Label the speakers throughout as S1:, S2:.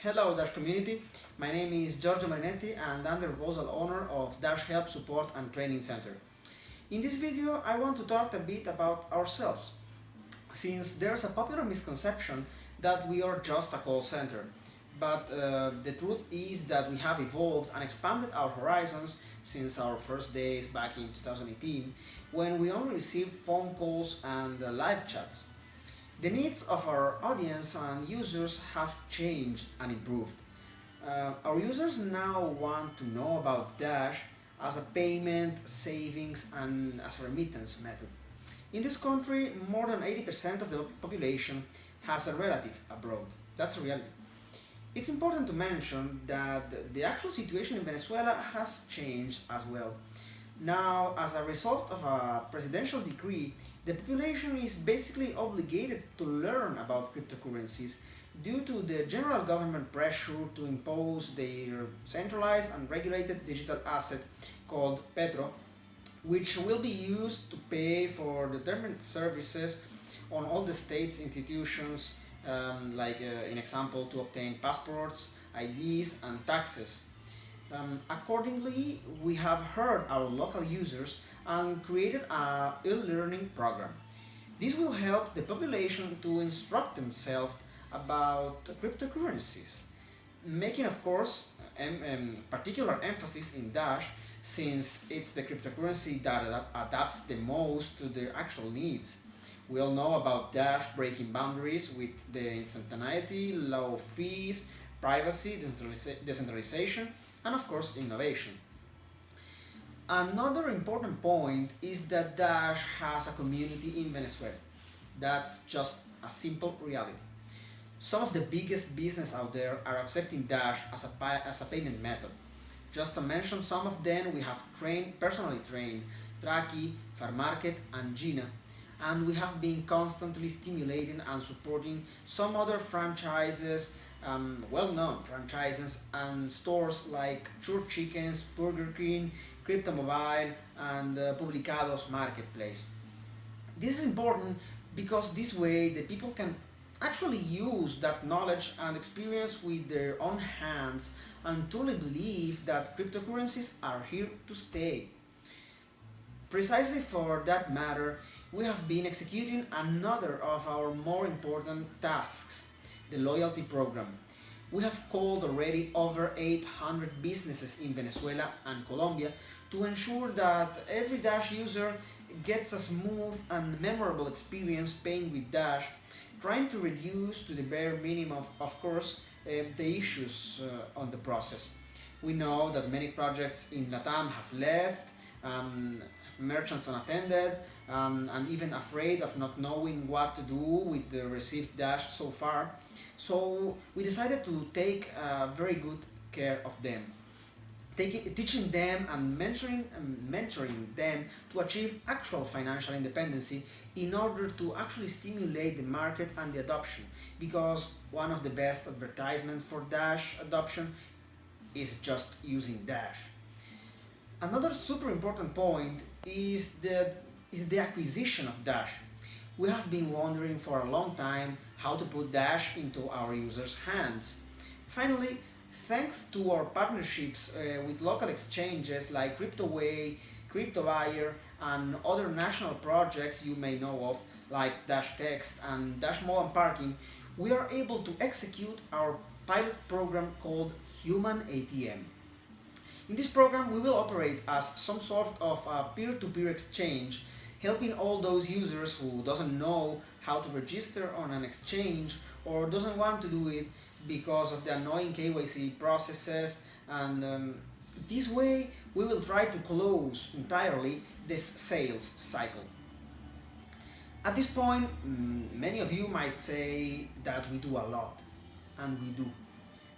S1: Hello Dash community, my name is Giorgio Marinetti and I'm the proposal owner of Dash Help Support and Training Center. In this video I want to talk a bit about ourselves, since there's a popular misconception that we are just a call center. But the truth is that we have evolved and expanded our horizons since our first days back in 2018, when we only received phone calls and live chats. The needs of our audience and users have changed and improved. Our users now want to know about Dash as a payment, savings, and as a remittance method. In this country, more than 80% of the population has a relative abroad. That's a reality. It's important to mention that the actual situation in Venezuela has changed as well. Now, as a result of a presidential decree, the population is basically obligated to learn about cryptocurrencies due to the general government pressure to impose their centralized and regulated digital asset called Petro, which will be used to pay for determined services on all the state's institutions, in example, to obtain passports, IDs, and taxes. Accordingly, we have heard our local users and created a e-learning program. This will help the population to instruct themselves about cryptocurrencies, making, of course, particular emphasis in Dash, since it's the cryptocurrency that adapts the most to their actual needs. We all know about Dash breaking boundaries with the instantaneity, low fees, privacy, decentralization, and of course innovation. Another important point is that Dash has a community in Venezuela. That's just a simple reality. Some of the biggest business out there are accepting Dash as a payment method. Just to mention some of them, we have personally trained Traki, Farmarket, and Gina, and we have been constantly stimulating and supporting some other franchises, well-known franchises and stores like Church Chickens, Burger King, Crypto Mobile, and Publicados Marketplace. This is important because this way the people can actually use that knowledge and experience with their own hands and truly believe that cryptocurrencies are here to stay. Precisely for that matter, we have been executing another of our more important tasks, the loyalty program. We have called already over 800 businesses in Venezuela and Colombia to ensure that every Dash user gets a smooth and memorable experience paying with Dash, trying to reduce to the bare minimum, of course, the issues on the process. We know that many projects in Latam have left, merchants unattended, and even afraid of not knowing what to do with the received Dash so far. So we decided to take very good care of them, teaching them and mentoring them to achieve actual financial independency in order to actually stimulate the market and the adoption, because one of the best advertisements for Dash adoption is just using Dash. Another super important point is the acquisition of Dash. We have been wondering for a long time how to put Dash into our users' hands. Finally, thanks to our partnerships with local exchanges like CryptoWay, CryptoBuyer, and other national projects you may know of, like Dash Text and Dash Mall and Parking, we are able to execute our pilot program called Human ATM. In this program, we will operate as some sort of a peer-to-peer exchange, helping all those users who doesn't know how to register on an exchange or doesn't want to do it because of the annoying KYC processes, and this way we will try to close entirely this sales cycle. At this point, many of you might say that we do a lot, and we do.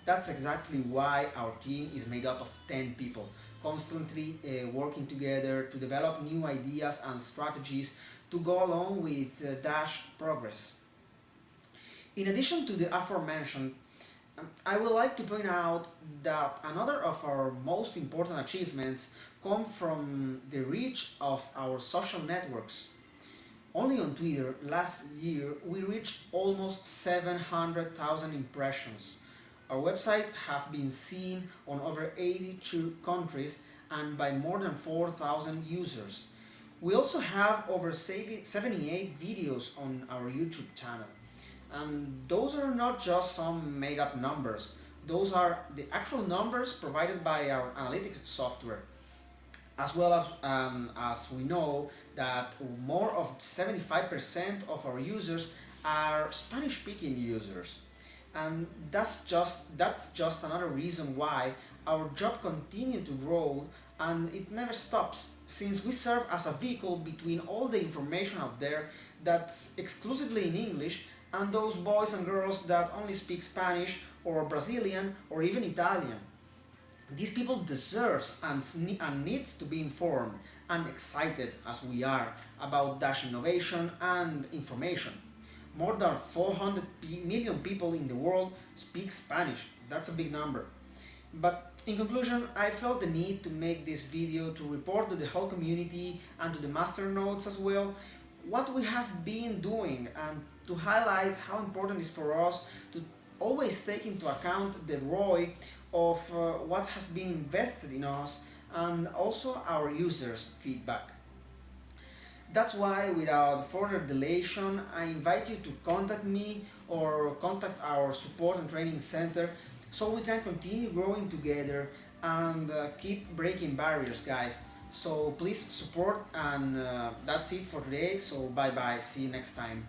S1: That's exactly why our team is made up of 10 people, constantly working together to develop new ideas and strategies to go along with Dash progress. In addition to the aforementioned, I would like to point out that another of our most important achievements come from the reach of our social networks. Only on Twitter last year we reached almost 700,000 impressions. Our website have been seen on over 82 countries and by more than 4,000 users. We also have over 78 videos on our YouTube channel. And those are not just some made up numbers, those are the actual numbers provided by our analytics software. As well as we know that more of 75% of our users are Spanish speaking users. And that's just another reason why our job continue to grow and it never stops, since we serve as a vehicle between all the information out there that's exclusively in English and those boys and girls that only speak Spanish or Brazilian or even Italian. These people deserves and needs to be informed and excited as we are about Dash innovation and information. More than 400 million people in the world speak Spanish. That's a big number. But in conclusion, I felt the need to make this video to report to the whole community and to the master nodes as well what we have been doing and to highlight how important it is for us to always take into account the ROI of what has been invested in us and also our users' feedback. That's why, without further dilation, I invite you to contact me or contact our support and training center so we can continue growing together and keep breaking barriers, guys. So please support, and that's it for today. So bye bye, see you next time.